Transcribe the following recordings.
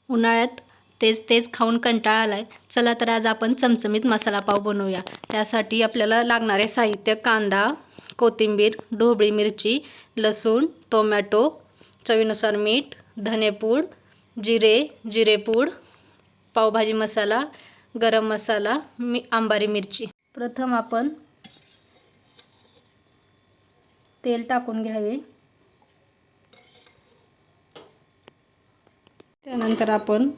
उन्हाळ्यात तेच तेच खाऊन कंटाळा आलाय. चला तर आज आपण चमचमीत मसाला पाव बनवूया. त्यासाठी आपल्याला लागणारे साहित्य: कांदा, कोथिंबीर, ढोबळी मिरची, लसूण, टोमॅटो, चवीनुसार मीठ, धनेपूड, जिरेपूड, पावभाजी मसाला, गरम मसाला, अंबारी मिरची. प्रथम आपण तेल टाकून घ्यावे. त्यानंतर आपण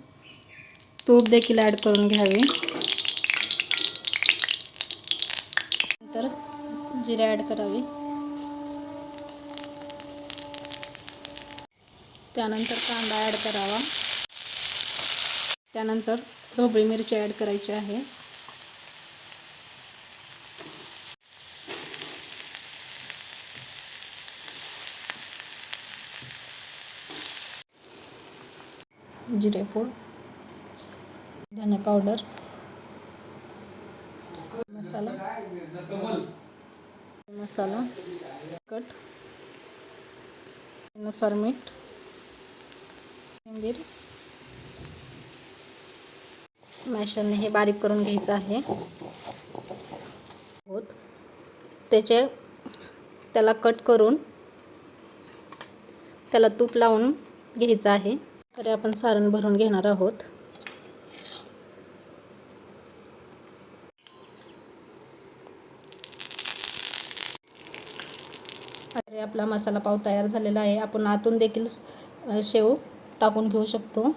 तूप देखील ॲड करून घ्यावे. नंतर जिरे ॲड करावे. त्यानंतर कांदा ॲड करावा. त्यानंतर ढोबळी मिरची ॲड करायची आहे. जिरेपूड, धने पावडर, मसाला कट, नुसार मीठ, कोथिंबीर. मॅशरने हे बारीक करून घ्यायचं आहे. त्याला कट करून त्याला तूप लावून घ्यायचं आहे. तर आपण सारण भरून घेणार आहोत. आपला मसाला पाव तयार झालेला आहे. आपण आतून देखील शेव टाकून घेऊ शकतो.